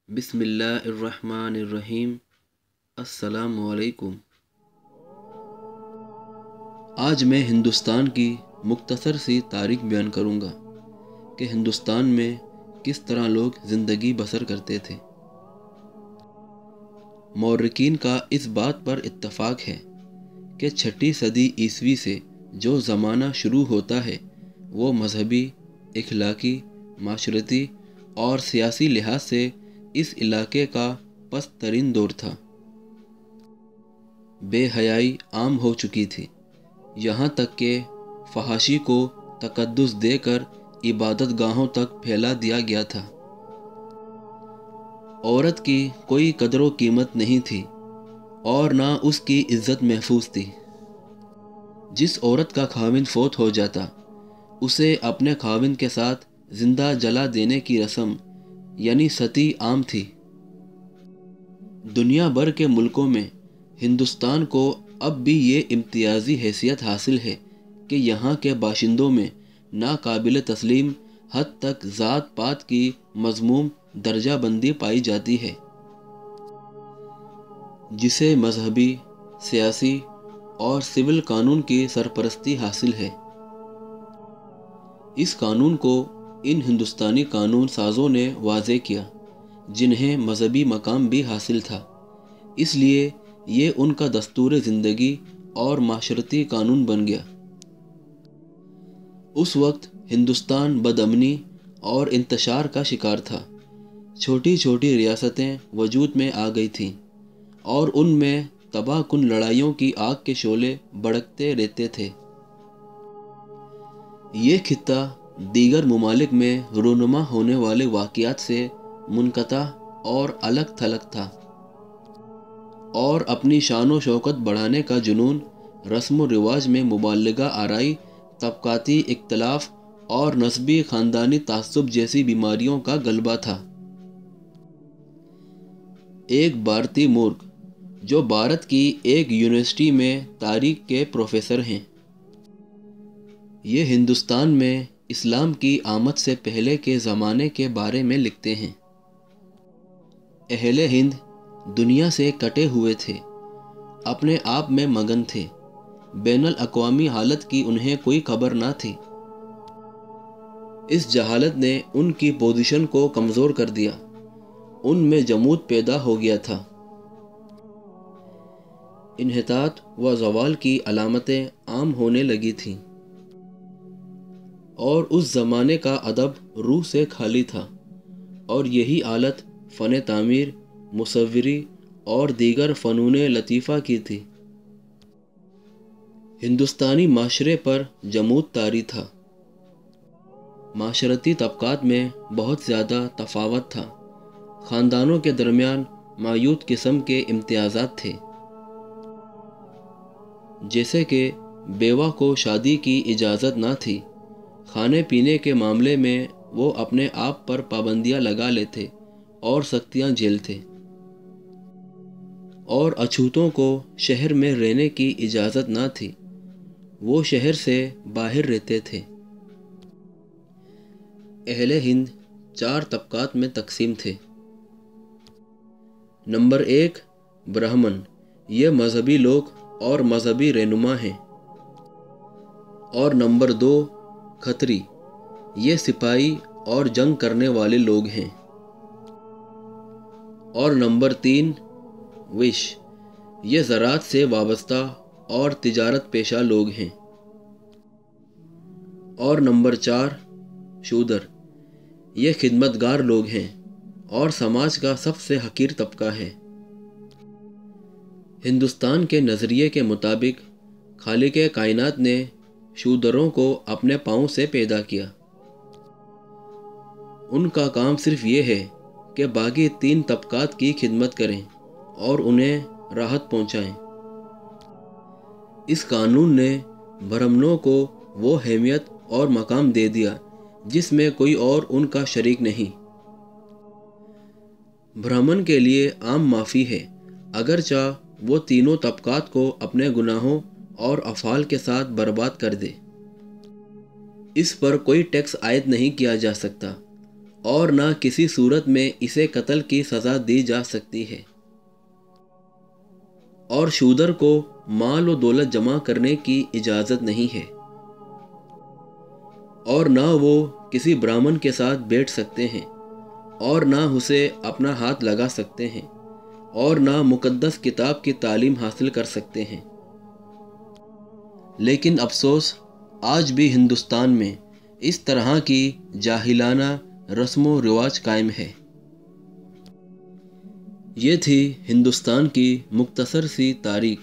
بسم اللہ الرحمن الرحیم۔ السلام علیکم۔ آج میں ہندوستان کی مختصر سی تاریخ بیان کروں گا کہ ہندوستان میں کس طرح لوگ زندگی بسر کرتے تھے۔ مورخین کا اس بات پر اتفاق ہے کہ 6 صدی عیسوی سے جو زمانہ شروع ہوتا ہے وہ مذہبی، اخلاقی، معاشرتی اور سیاسی لحاظ سے اس علاقے کا پست ترین دور تھا۔ بے حیائی عام ہو چکی تھی، یہاں تک کہ فحاشی کو تقدس دے کر عبادت گاہوں تک پھیلا دیا گیا تھا۔ عورت کی کوئی قدر و قیمت نہیں تھی اور نہ اس کی عزت محفوظ تھی۔ جس عورت کا خاوند فوت ہو جاتا اسے اپنے خاوند کے ساتھ زندہ جلا دینے کی رسم یعنی ستی عام تھی۔ دنیا بھر کے ملکوں میں ہندوستان کو اب بھی یہ امتیازی حیثیت حاصل ہے کہ یہاں کے باشندوں میں ناقابل تسلیم حد تک ذات پات کی مذموم درجہ بندی پائی جاتی ہے، جسے مذہبی، سیاسی اور سول قانون کی سرپرستی حاصل ہے۔ اس قانون کو ان ہندوستانی قانون سازوں نے واضح کیا جنہیں مذہبی مقام بھی حاصل تھا، اس لیے یہ ان کا دستور زندگی اور معاشرتی قانون بن گیا۔ اس وقت ہندوستان بدامنی اور انتشار کا شکار تھا۔ چھوٹی چھوٹی ریاستیں وجود میں آ گئی تھیں اور ان میں تباہ کن لڑائیوں کی آگ کے شعلے بھڑکتے رہتے تھے۔ یہ خطہ دیگر ممالک میں رونما ہونے والے واقعات سے منقطع اور الگ تھلگ تھا، اور اپنی شان و شوکت بڑھانے کا جنون، رسم و رواج میں مبالغہ آرائی، طبقاتی اختلاف اور نسبی خاندانی تعصب جیسی بیماریوں کا غلبہ تھا۔ ایک بھارتی مورخ جو بھارت کی ایک یونیورسٹی میں تاریخ کے پروفیسر ہیں، یہ ہندوستان میں اسلام کی آمد سے پہلے کے زمانے کے بارے میں لکھتے ہیں۔ اہل ہند دنیا سے کٹے ہوئے تھے، اپنے آپ میں مگن تھے، بین الاقوامی حالت کی انہیں کوئی خبر نہ تھی۔ اس جہالت نے ان کی پوزیشن کو کمزور کر دیا، ان میں جمود پیدا ہو گیا تھا۔ انحطاط و زوال کی علامتیں عام ہونے لگی تھیں، اور اس زمانے کا ادب روح سے خالی تھا، اور یہی حالت فن تعمیر، مصوری اور دیگر فنون لطیفہ کی تھی۔ ہندوستانی معاشرے پر جمود طاری تھا۔ معاشرتی طبقات میں بہت زیادہ تفاوت تھا۔ خاندانوں کے درمیان معیوب قسم کے امتیازات تھے، جیسے کہ بیوہ کو شادی کی اجازت نہ تھی، کھانے پینے کے معاملے میں وہ اپنے آپ پر پابندیاں لگا لیتے اور سختیاں جھیلتے، اور اچھوتوں کو شہر میں رہنے کی اجازت نہ تھی، وہ شہر سے باہر رہتے تھے۔ اہل ہند 4 طبقات میں تقسیم تھے۔ نمبر 1 برہمن، یہ مذہبی لوگ اور مذہبی رہنما ہیں۔ اور نمبر 2 کھتری، یہ سپاہی اور جنگ کرنے والے لوگ ہیں۔ اور نمبر 3 ویشیہ، یہ زراعت سے وابستہ اور تجارت پیشہ لوگ ہیں۔ اور نمبر 4 شودر، یہ خدمتگار لوگ ہیں اور سماج کا سب سے حقیر طبقہ ہے۔ ہندوستان کے نظریے کے مطابق خالق کائنات نے شودروں کو اپنے پاؤں سے پیدا کیا۔ ان کا کام صرف یہ ہے کہ باقی 3 طبقات کی خدمت کریں اور انہیں راحت پہنچائیں۔ اس قانون نے برہمنوں کو وہ اہمیت اور مقام دے دیا جس میں کوئی اور ان کا شریک نہیں۔ برہمن کے لیے عام معافی ہے، اگرچہ وہ تینوں طبقات کو اپنے گناہوں اور افعال کے ساتھ برباد کر دے۔ اس پر کوئی ٹیکس عائد نہیں کیا جا سکتا، اور نہ کسی صورت میں اسے قتل کی سزا دی جا سکتی ہے، اور شودر کو مال و دولت جمع کرنے کی اجازت نہیں ہے، اور نہ وہ کسی برہمن کے ساتھ بیٹھ سکتے ہیں، اور نہ اسے اپنا ہاتھ لگا سکتے ہیں، اور نہ مقدس کتاب کی تعلیم حاصل کر سکتے ہیں۔ لیکن افسوس، آج بھی ہندوستان میں اس طرح کی جاہلانہ رسم و رواج قائم ہے۔ یہ تھی ہندوستان کی مختصر سی تاریخ۔